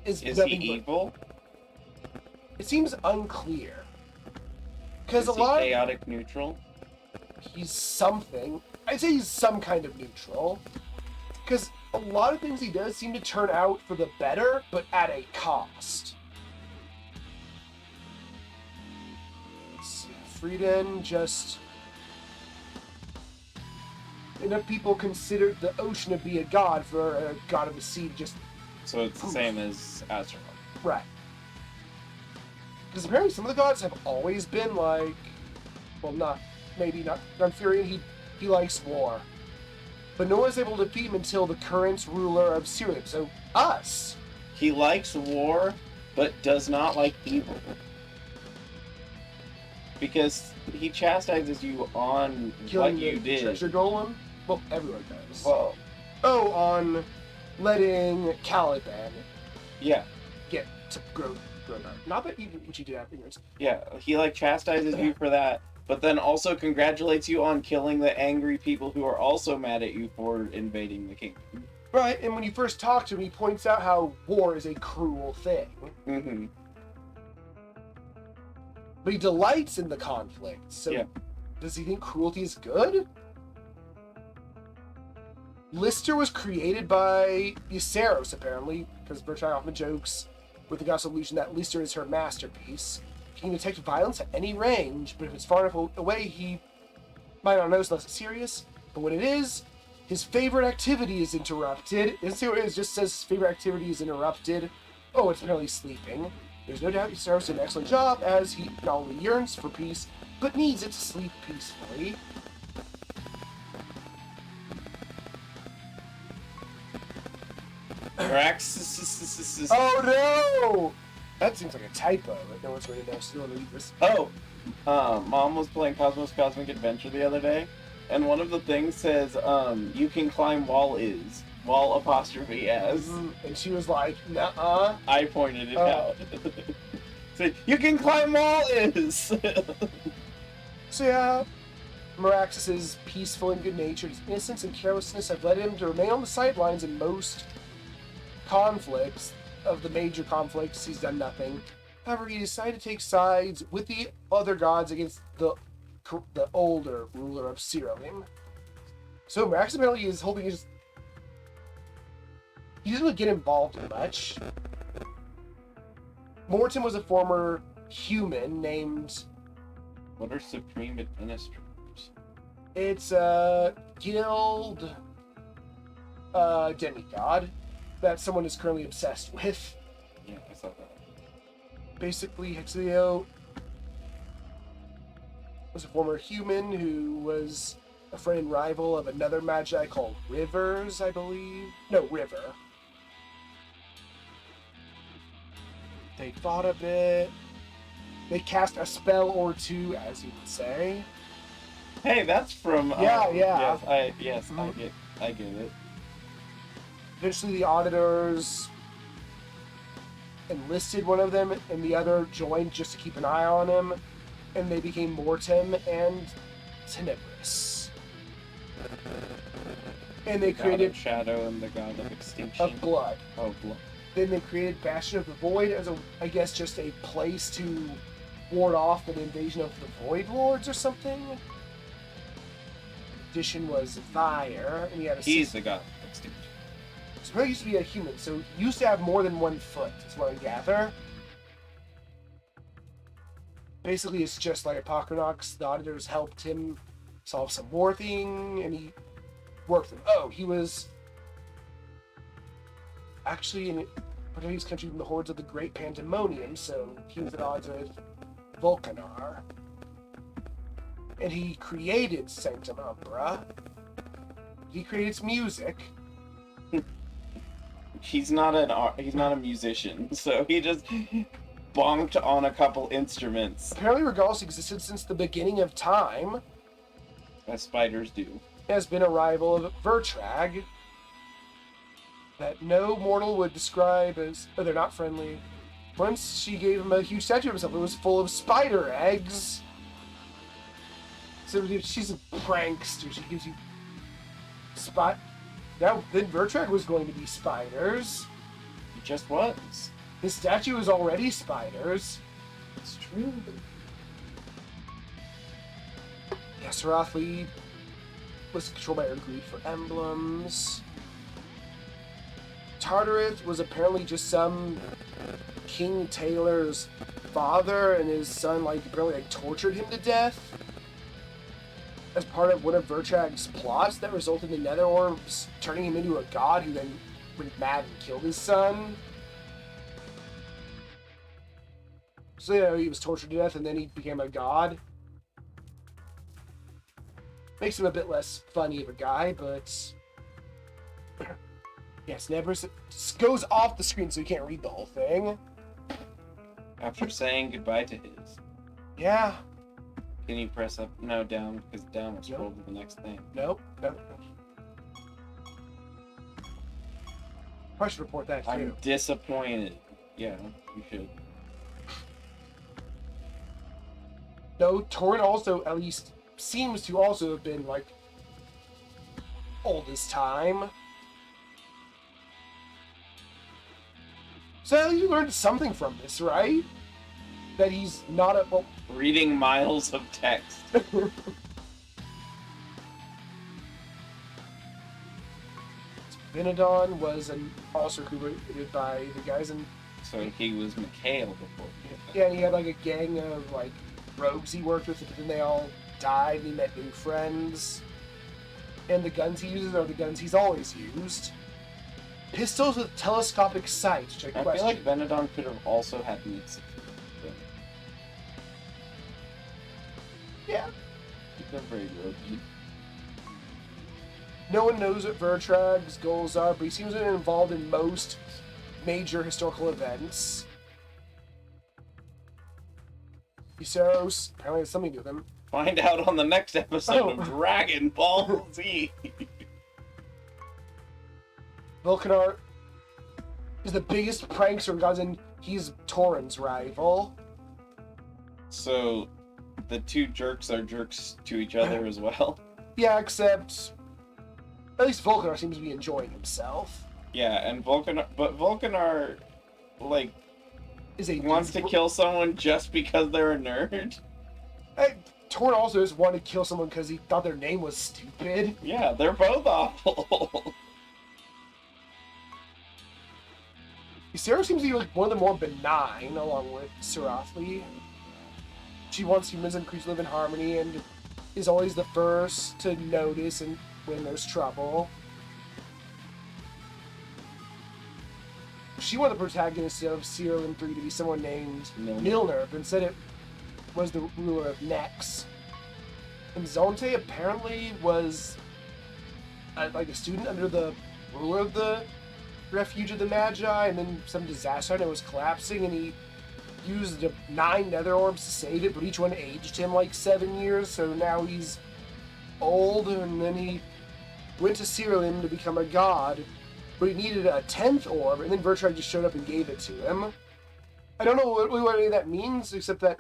is he nothing evil? It seems unclear. Because Is he chaotic neutral? He's something. I'd say he's some kind of neutral. Because a lot of things he does seem to turn out for the better, but at a cost. Frieden just... Enough people considered the ocean to be a god for a god of the sea just... So it's the same as Azeroth. Right. Because apparently some of the gods have always been like... Well, maybe not Furion, he likes war. But no one's able to defeat him until the current ruler of Siralim, so us. He likes war, but does not like evil. Because he chastises you on Killing what you did. Treasure Golem? Well, everyone does. Well, on letting Caliban get to grow up. Not that even what you did afterwards. Yeah, he chastises you for that, but then also congratulates you on killing the angry people who are also mad at you for invading the kingdom. Right, and when you first talk to him, he points out how war is a cruel thing. Mm-hmm. But he delights in the conflict, so does he think cruelty is good? Lister was created by Ysseros, apparently, because Bertrand often jokes with the Goddess of Illusion that Lister is her masterpiece. He can detect violence at any range, but if it's far enough away, he might not notice unless it's serious. But when it is, his favorite activity is interrupted. It doesn't say what it is, just says his favorite activity is interrupted. Oh, it's apparently sleeping. There's no doubt Ysseros did an excellent job, as he not only yearns for peace, but needs it to sleep peacefully. Oh no! That seems like a typo. No one's going to know. Still read this. Mom was playing Cosmos Cosmic Adventure the other day, and one of the things says, you can climb wall apostrophe as. And she was like, nuh-uh. I pointed it out. So, you can climb wall is! So yeah, Merax's peaceful and good-natured. His innocence and carelessness have led him to remain on the sidelines in most conflicts. Of the major conflicts, he's done nothing. However, he decided to take sides with the other gods against the older ruler of Siralim. So Merax apparently is holding his... He doesn't really get involved in much. Morton was a former human named... What are Supreme Administrators? It's a guild demigod that someone is currently obsessed with. Yeah, I saw that. Basically, Hexilio was a former human who was a friend and rival of another magi called Rivers, I believe. No, River. They fought a bit. They cast a spell or two, as you would say. Hey, that's from... Yeah. I get it. Eventually, the auditors enlisted one of them, and the other joined just to keep an eye on him, and they became Mortem and Tenebris. And they created... God of Shadow and the God of Extinction. Of Blood. Oh, Blood. Then they created Bastion of the Void as I guess, just a place to ward off an invasion of the Void Lords or something. Addition was Fire, and he had a... He's the God of Extinction. So he used to be a human, so he used to have more than one foot, is what I gather. Basically, it's just like Apocrynox. The auditors helped him solve some war thing, and he worked them. Oh, he was actually in Portuguese country from the hordes of the Great Pandemonium, so he was at odds with Vulcanar. And he created Sanctum Umbra. He created its music. He's not a musician, so he just bonked on a couple instruments. Apparently Regalis existed since the beginning of time. As spiders do. Has been a rival of Vertrag. That no mortal would describe as... Oh, they're not friendly. Once she gave him a huge statue of himself. It was full of spider eggs. So she's a prankster. She gives you... Now, then Vertrag was going to be spiders. He just was. His statue is already spiders. It's true. Yeah, Siralim was controlled by her greed for emblems. Tartarus was apparently just some King Taylor's father, and his son apparently tortured him to death as part of one of Vertrag's plots that resulted in the Nether Orbs turning him into a god, who then went mad and killed his son. So he was tortured to death, and then he became a god. Makes him a bit less funny of a guy, but yes, never goes off the screen so you can't read the whole thing. After saying goodbye to his. Yeah. Can you press up? No, down, because down will scroll to the next thing. Nope. I should report that too. I'm disappointed. Yeah, you should. No, Torrent also, at least, seems to also have been, old as time. So at least you learned something from this, right? That he's not a... Well, reading miles of text. Benedon was also recruited by the guys in... So he was Mikhail before. Yeah, and he had a gang of rogues he worked with, but then they all died and he met new friends. And the guns he uses are the guns he's always used. Pistols with telescopic sight, which I question. Feel like Benedon could have also had meats. Yeah. They're very roguey. No one knows what Vertrag's goals are, but he seems to be involved in most major historical events. Useros apparently has something to do with him. Find out on the next episode of Dragon Ball Z. Vulcanar is the biggest prankster in Gods, and he's Torrent's rival. So, the two jerks are jerks to each other as well? Yeah, except... At least Vulcanar seems to be enjoying himself. Yeah, and Vulcanar, wants to kill someone just because they're a nerd? Torrent also just wanted to kill someone because he thought their name was stupid. Yeah, they're both awful. Sarah seems to be one of the more benign, along with Siralim. She wants humans and creatures to live in harmony and is always the first to notice and when there's trouble. She wanted the protagonist of Siralim 3 to be someone named Milner, but instead it was the ruler of Nex. And Zonte apparently was a student under the ruler of the Refuge of the Magi, and then some disaster and it was collapsing, and he used 9 nether orbs to save it, but each one aged him 7 years, so now he's old, and then he went to Siralim to become a god, but he needed a 10th orb, and then Vertrag just showed up and gave it to him. I don't know what any of that means, except that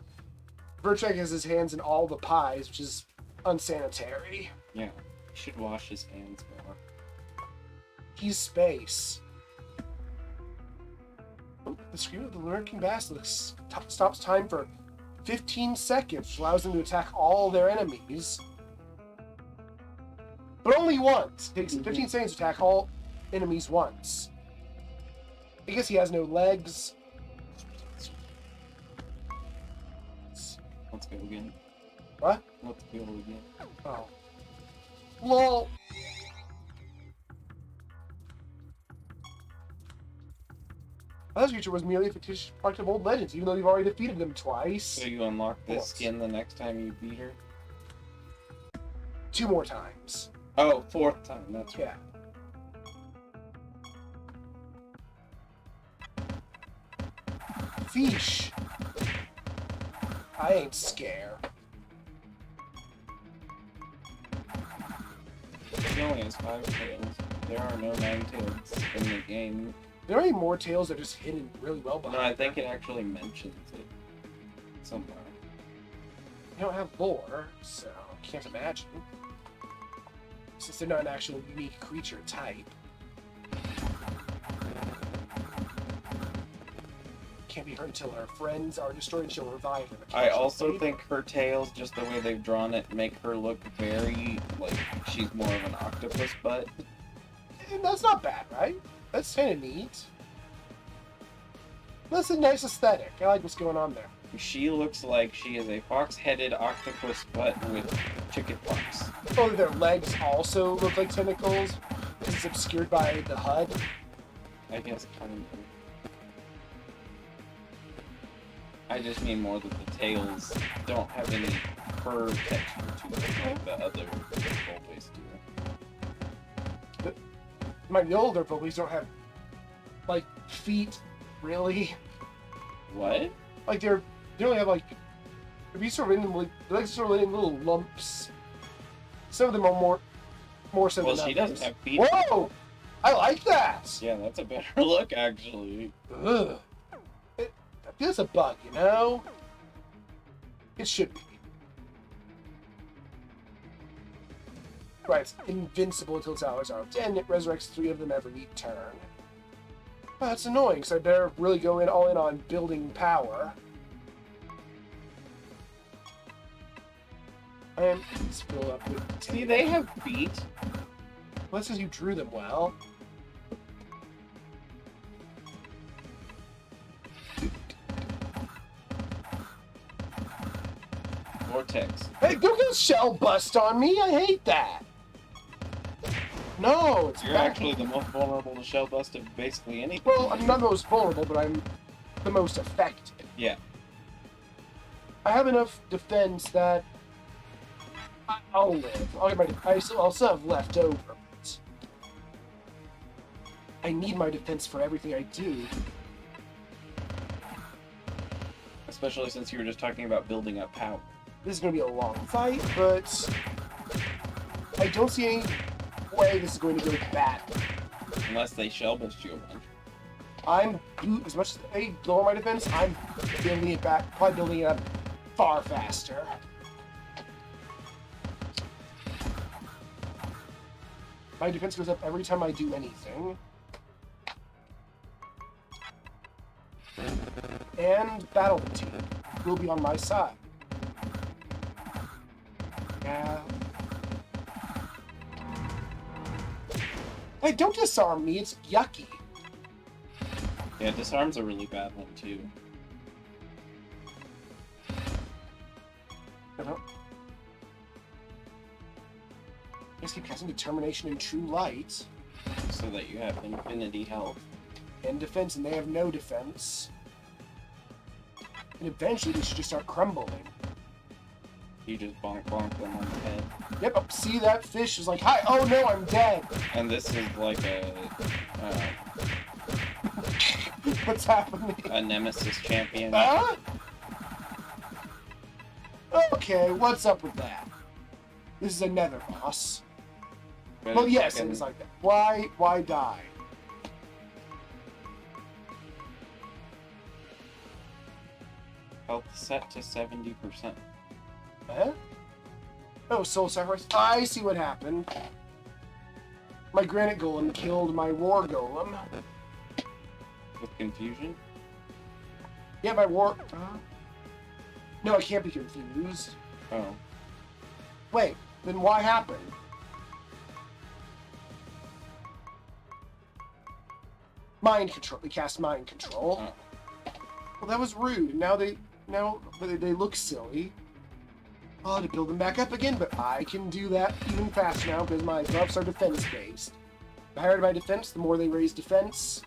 Vertrag has his hands in all the pies, which is unsanitary. Yeah, he should wash his hands more. He's space. The scream of the lurking basilisk stops time for 15 seconds, which allows them to attack all their enemies. But only once. It takes 15 seconds to attack all enemies once. I guess he has no legs. Let's go again. What? Let's go again. Oh. LOL. This creature was merely a fictitious product of old legends, even though you've already defeated them twice. So you unlock this skin the next time you beat her? 2 more times. Oh, 4th time, that's right. Yeah. Fish. I ain't scared. He only has 5 tails. There are no 9 tails in the game. There are any more tails that are just hidden really well behind. No, I think it actually mentions it somewhere. They don't have lore, so I can't imagine. Since they're not an actual unique creature type. can't be hurt until her friends are destroyed and she'll revive them. I also think her tails, just the way they've drawn it, make her look very, like, she's more of an octopus butt. That's not bad, right? That's kind of neat. That's a nice aesthetic. I like what's going on there. She looks like she is a fox-headed octopus butt with chicken pox. Oh, their legs also look like tentacles because it's obscured by the HUD. I guess kind of. I just mean more that the tails don't have any curved texture to them like the other Volpeys do. The older Volpeys don't have, like, feet, really. What? Like, they only have, like, if you sort of in them, like, the legs are sort of in little lumps. Some of them are more so than others. Well, she doesn't have feet. Whoa! I like that! Yeah, that's a better look, actually. Ugh. It feels a bug, you know? It should be. Right, it's invincible until its hours are 10. It resurrects 3 of them every turn. Oh, that's annoying, because I better really go all in on building power. And let's fill up with... See, they have feet. Well, that says you drew them well. Vortex. Hey, don't get a shell bust on me! I hate that! No, it's You're back. actually the most vulnerable to shell bust of basically anything. Well, I'm not the most vulnerable, but I'm the most effective. Yeah. I have enough defense that I'll live. I'll still have leftovers. I need my defense for everything I do. Especially since you were just talking about building up power. This is going to be a long fight, but I don't see any way this is going to go bad. Unless they shell bust you a bunch. As much as they lower my defense, I'm building it back, probably building it up far faster. My defense goes up every time I do anything. And battle fatigue will be on my side. Yeah. Hey, don't disarm me, it's yucky. Yeah, disarm's a really bad one too. Just keep casting Determination and True Light. So that you have infinity health. And defense, and they have no defense. And eventually they should just start crumbling. You just bonk them on the head. Yep, see that fish is like, hi, oh no, I'm dead. And this is like What's happening? a nemesis champion. Huh? Okay, what's up with that? This is a nether boss. But Well, it's yes, fucking- it's like that. Why die? Health set to 70%. Huh? Oh, soul sacrifice. I see what happened. My granite golem killed my war golem. With confusion? Yeah, my war... No, I can't be confused. Oh. Wait, then why happened? Mind control. They cast mind control. Oh. Well, that was rude. Now they look silly. I'll have to build them back up again, but I can do that even faster now because my buffs are defense-based. The higher my defense, the more they raise defense.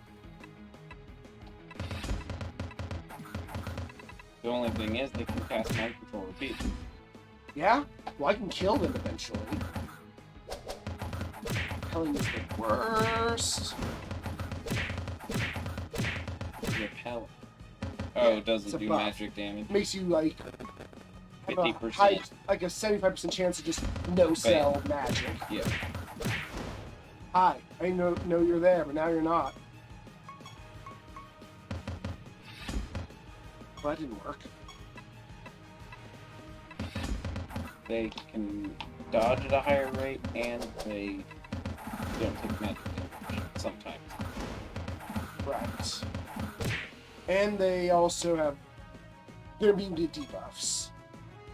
The only thing is they can cast mind control repeatedly. Yeah? Well, I can kill them eventually. Repelling is the worst. Repel. Oh, it It's doesn't a do buff. magic damage. It makes you, like, have a 50%. high, like a 75% chance of just no-cell magic. Yeah. Hi, I know you're there, but now you're not. Well, that didn't work. They can dodge at a higher rate, and they don't take magic damage sometimes. Right. And they also have their immune to debuffs.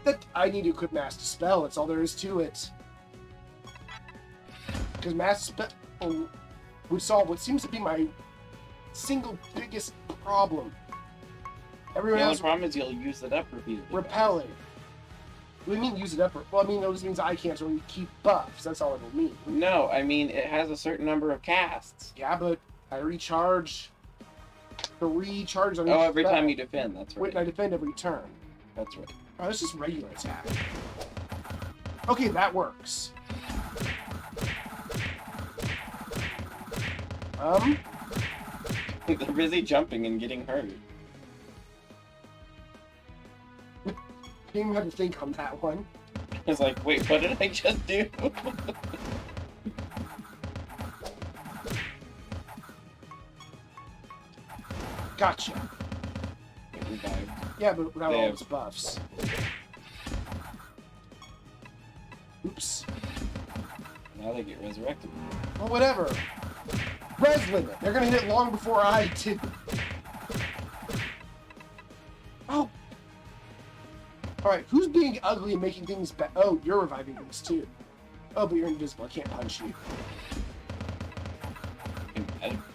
That I need to equip Mass Dispel. That's all there is to it. Because Mass Dispel would solve what seems to be my single biggest problem. Everyone The only else problem is you'll use it up repeatedly. repelling. What do you mean use it up? Well, I mean, those means I can't really keep buffs. That's all it'll mean. No, I mean, it has a certain number of casts. Yeah, but I recharge. The recharge on each Every spell. time you defend, that's Wait, right. I defend every turn. That's right. Oh, that's just regular attack. Okay, that works. They're busy jumping and getting hurt. Didn't even have to think on that one. It's like, wait, what did I just do? Gotcha. Get revived. Yeah, but without They all have- those buffs. Oops. Now they get resurrected. Well, whatever. Res limit. They're gonna hit it long before I do. Oh. Alright, who's being ugly and making things bad? Oh, you're reviving things too. Oh, but you're invisible. I can't punch you.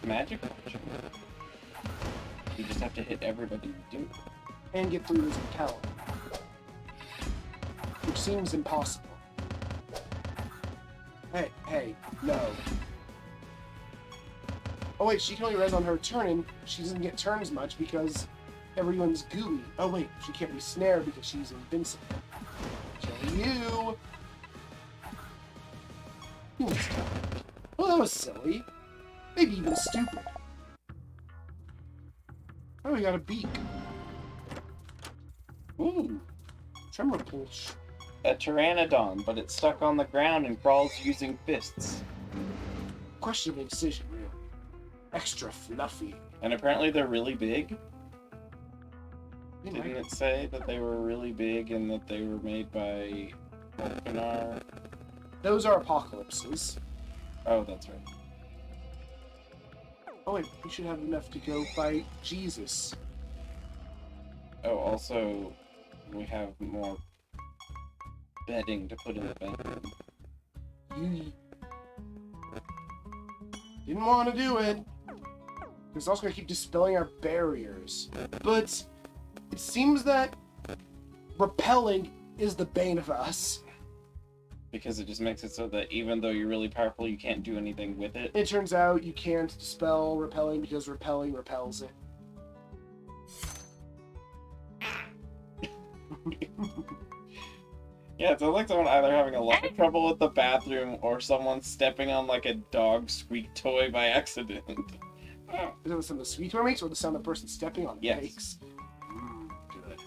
Magic punch. You just have to hit everybody you do. And get through this repel. Which seems impossible. Hey, no. Oh wait, she can only res on her turn, and she doesn't get turns much because everyone's gooey. Oh wait, she can't be snared because she's invincible. Kill you! You missed her. Well, that was silly. Maybe even stupid. Oh, we got a beak. Ooh, Tremor Pulse. a pteranodon, but it's stuck on the ground and crawls using fists. Questionable decision, really. Extra fluffy. And apparently they're really big. You Didn't might- it say that they were really big and that they were made by Volcanar? Those are apocalypses. Oh, that's right. Oh wait, we should have enough to go fight Jesus. Oh, also, we have more bedding to put in the bedroom. You didn't want to do it. It's also going to keep dispelling our barriers. But it seems that repelling is the bane of us. Because it just makes it so that even though you're really powerful, you can't do anything with it. It turns out you can't dispel repelling because repelling repels it. Yeah, it sounds like someone either having a lot of trouble with the bathroom or someone stepping on like a dog squeak toy by accident. Is it the sound the sweet toy makes or the sound the person stepping on it Yes. makes? Good.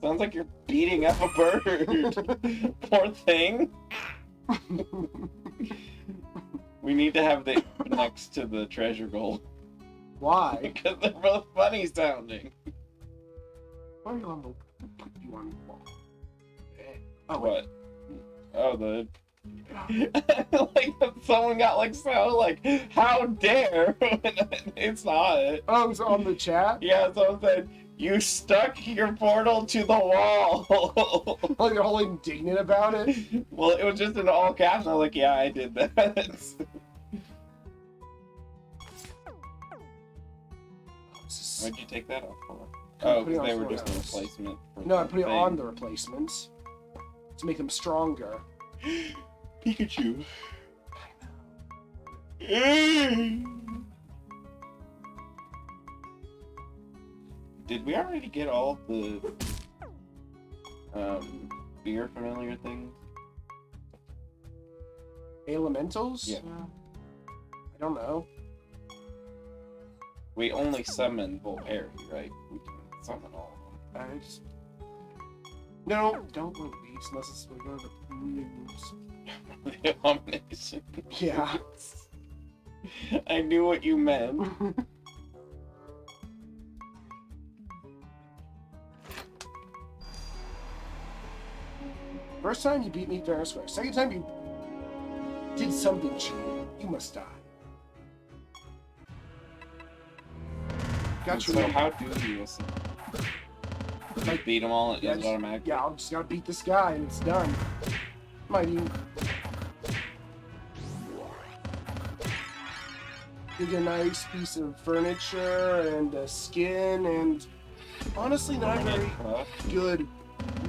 Sounds like you're beating up a bird. Poor thing. We need to have the next to the treasure gold Why? because they're both funny sounding. Why are you on the... Put you on the wall. Oh, wait. What? Oh, the like someone got like so like how dare it's not. Oh, it's on the chat? Yeah, someone said you stuck your portal to the wall. Oh, you're all indignant about it? Well, it was just in all caps. And I was like, yeah, I did that. Why'd you take that off for? Oh, putting because they on were just a someone else. replacement. For No, the I'm putting thing. on the replacements to make them stronger. Pikachu. Did we already get all of the beer familiar things? Elementals? Yeah. I don't know. We only summon Volperi, right? We can summon all of I just... No, don't release unless it's we go to the news. them. The abomination. Yeah. I knew what you meant. First time you beat me fair and square. Second time you did something cheating. You must die. Got you. So how do you listen? You beat them all, it is automatic? Yeah, I'll just gotta beat this guy and it's done. Might even get a nice piece of furniture and a skin and honestly not very good.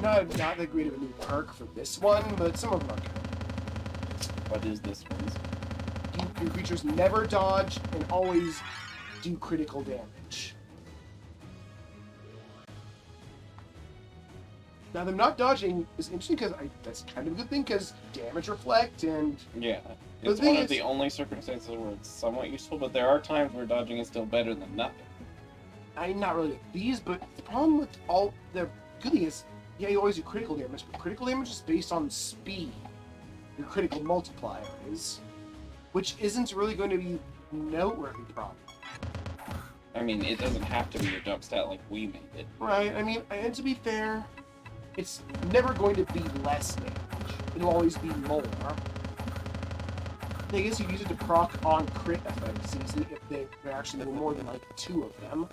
Not that great of a new perk for this one, but some of them are good. What is this one? Your creatures never dodge and always do critical damage. Now, them not dodging is interesting because that's kind of a good thing because damage reflect and... Yeah, it's one of the only circumstances where it's somewhat useful, but there are times where dodging is still better than nothing. I'm not really like these, but the problem with all the good thing is, yeah, you always do critical damage, but critical damage is based on speed. Your critical multiplier is, which isn't really going to be noteworthy problem. I mean, it doesn't have to be a jump stat like we made it. Right, I mean, and to be fair, it's never going to be less damage. It'll always be more. I guess you use it to proc on crit effects easily if there actually were more than like 2 of them.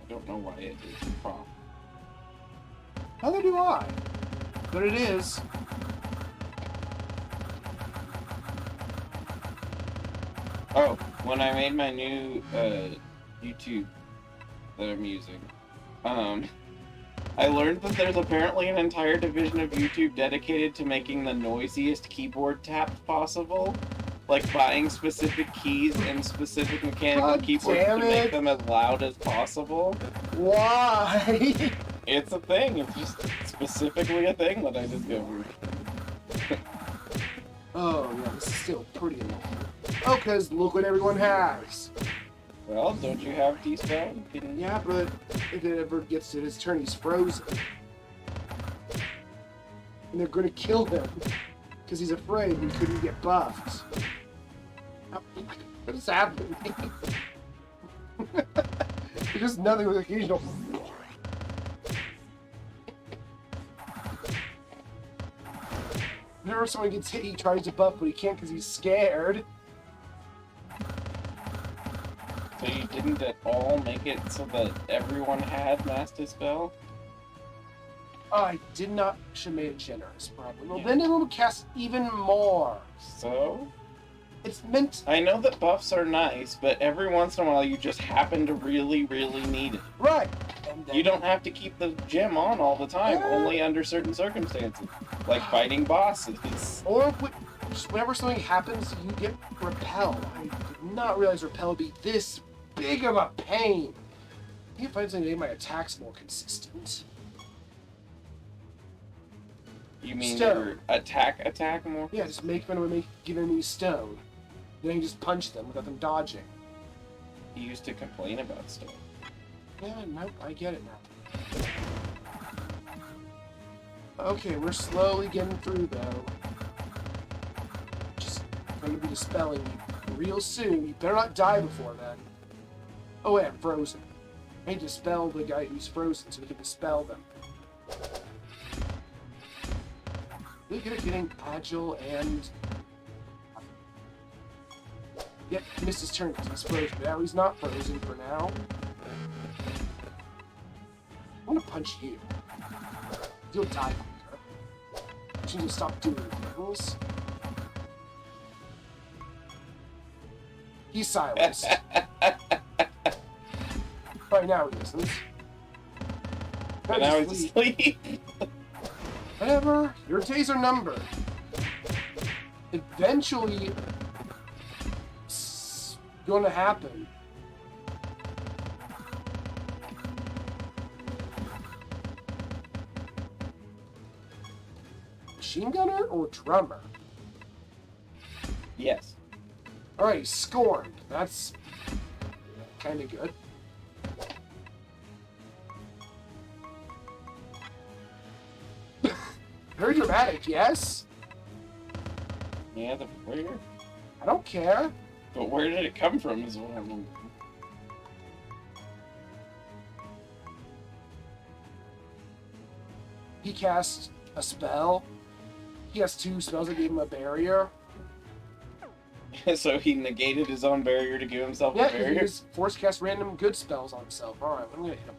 I don't know why it is proc. Neither do I. But it is. Oh, when I made my new YouTube that I'm using, I learned that there's apparently an entire division of YouTube dedicated to making the noisiest keyboard tap possible. Like buying specific keys and specific mechanical keyboards to make them as loud as possible. Why? It's a thing. It's just specifically a thing that I discovered. Oh, yeah, this is still pretty annoying. Oh, because look what everyone has. Well, don't you have D-Spell? Yeah, but if it ever gets to his turn, he's frozen. And they're going to kill him. Because he's afraid he couldn't get buffed. What is happening? There's just nothing with occasional... Whenever someone gets hit, he tries to buff, but he can't because he's scared. So you didn't at all make it so that everyone had Mass Dispel? Oh, I did not. Should have made it generous, probably. Well, then it will cast even more. So? It's meant... I know that buffs are nice, but every once in a while you just happen to really, really need it. Right. And then... You don't have to keep the gem on all the time, only under certain circumstances. Like fighting bosses. Or just whenever something happens, you get Repel. I did not realize Repel would be this big of a pain. I need to find something to make my attacks more consistent. You mean Stone. your attack more? Yeah, just make fun give enemies stone. Then you just punch them without them dodging. He used to complain about stuff. Yeah, no, I get it now. Okay, we're slowly getting through, though. Just going to be dispelling you real soon. You better not die before then. Oh, wait, I'm frozen. I need to dispel the guy who's frozen so we can dispel them. Really good at getting agile and... Yep, he missed his turn because he's frozen. Now he's not frozen for now. I'm gonna punch you. You'll die quicker. You need to stop doing things. He's silenced. Right now he isn't. But now he's asleep. Whatever. Your days are numbered. Eventually, it's gonna happen. Machine gunner or drummer? Yes. Alright, scorned. That's kind of good. Very dramatic, yes? Yeah, the where? I don't care. But where did it come from is what I'm wondering. he cast a spell. He has 2 spells that gave him a barrier. So he negated his own barrier to give himself a Yeah, barrier? he just force cast random good spells on himself. Alright, I'm gonna hit him.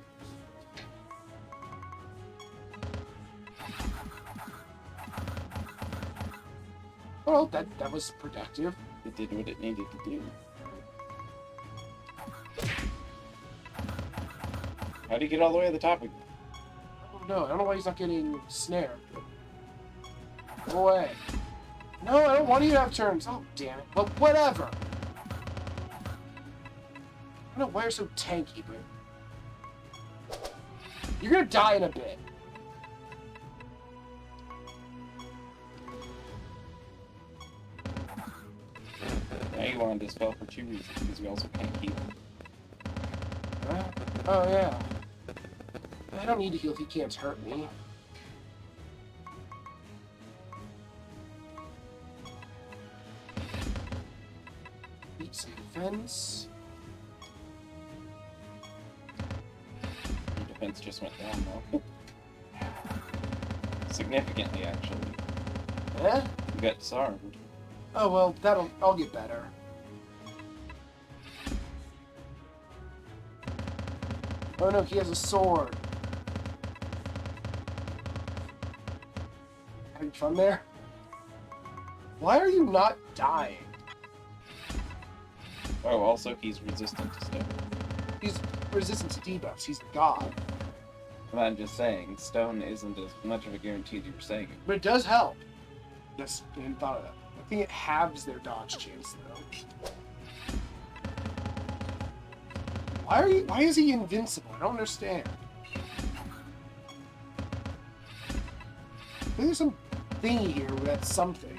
Well, that was productive. It did what it needed to do. How'd he get all the way to the top again? I don't know why he's not getting snared. Go away. No, I don't want you to have turns. Oh, damn it. Well, whatever. I don't know why you're so tanky, but... You're gonna die in a bit. Now you wanted to spell for 2 reasons, because we also can't heal. Oh, yeah. I don't need to heal if he can't hurt me. Beat some defense. Your defense just went down, though. Significantly, actually. Eh? You got disarmed. Oh, well, I'll get better. Oh no, he has a sword. Having fun there? Why are you not dying? Oh, also he's resistant to stone. He's resistant to debuffs. He's the god. But I'm just saying, stone isn't as much of a guarantee as you were saying. But it does help. Just didn't thought of that. I think it halves their dodge chance, though. Why is he invincible? I don't understand. There's some thingy here that's something.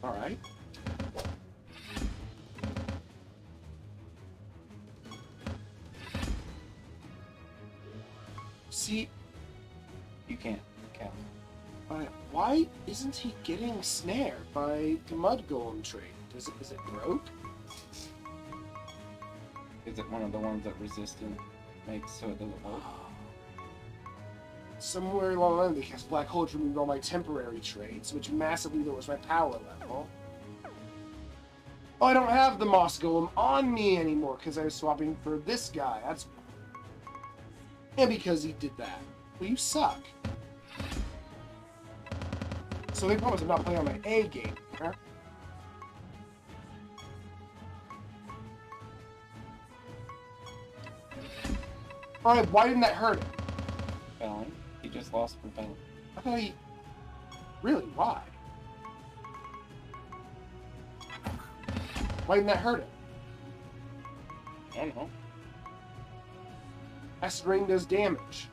Alright. See, You can't count. why isn't he getting snared by the mud golem trait? Is it broke? Is it one of the ones that resistant makes so it doesn't work? Somewhere along the line, they cast black hole to remove all my temporary traits, which massively lowers my power level. Oh, I don't have the moss golem on me anymore because I was swapping for this guy. That's and because he did that. Well, you suck. So they promise I'm not playing on my A game, huh? Alright, why didn't that hurt him? Fallon. He just lost from Fallon. I thought he... Really? Why? Why didn't that hurt him? I don't know. Acid Rain does damage.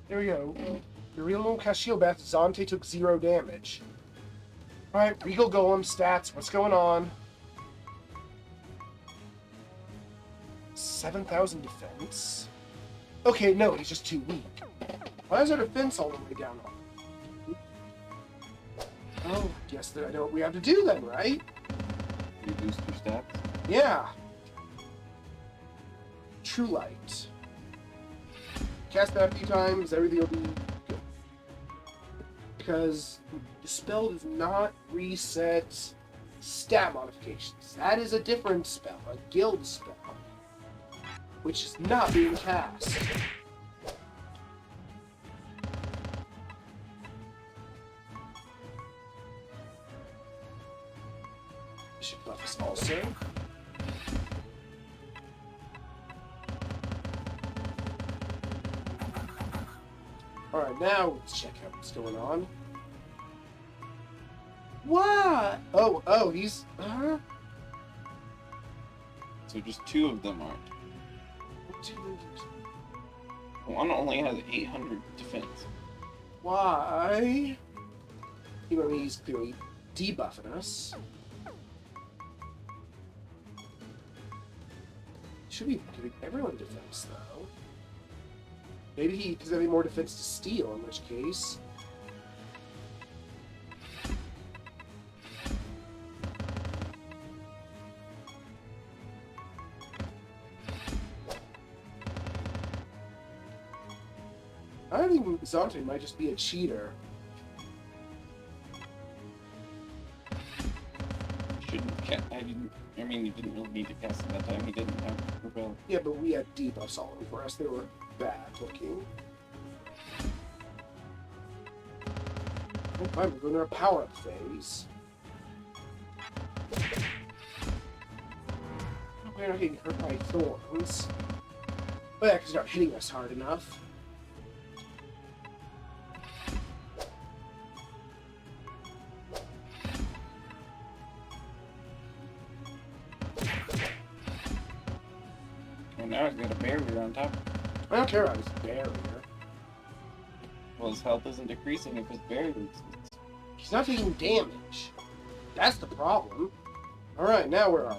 There we go. The Real Castillo Bath Zante took 0 damage. Alright, Regal Golem stats. What's going on? 7,000 defense. Okay, no, he's just too weak. Why is our defense all the way down? Oh, guess that I know what we have to do then, right? You boost your stats. Yeah. True Light. Cast that a few times, everything will be good. Because the spell does not reset stat modifications. That is a different spell, a guild spell, which is not being cast. Should buff us also. Alright, now let's check out what's going on. What? Oh, he's... So just 2 of them aren't. One only has 800 defense. Why? You know, he's clearly debuffing us. Should be giving everyone defense, though. Maybe he does have any more defense to steal, in which case... I think Zante might just be a cheater. I mean, you didn't really need to cast it that time. He didn't have Repel. Yeah, but we had debuffs all over us. They were bad looking. Oh, fine, we're going to our power-up phase. Oh, we're not getting hurt by thorns. Oh yeah, because you're not hitting us hard enough. Now he's got a barrier on top. I don't care about his barrier. Well, his health isn't decreasing if his barrier exists. He's not taking damage. That's the problem. Alright, now where are we?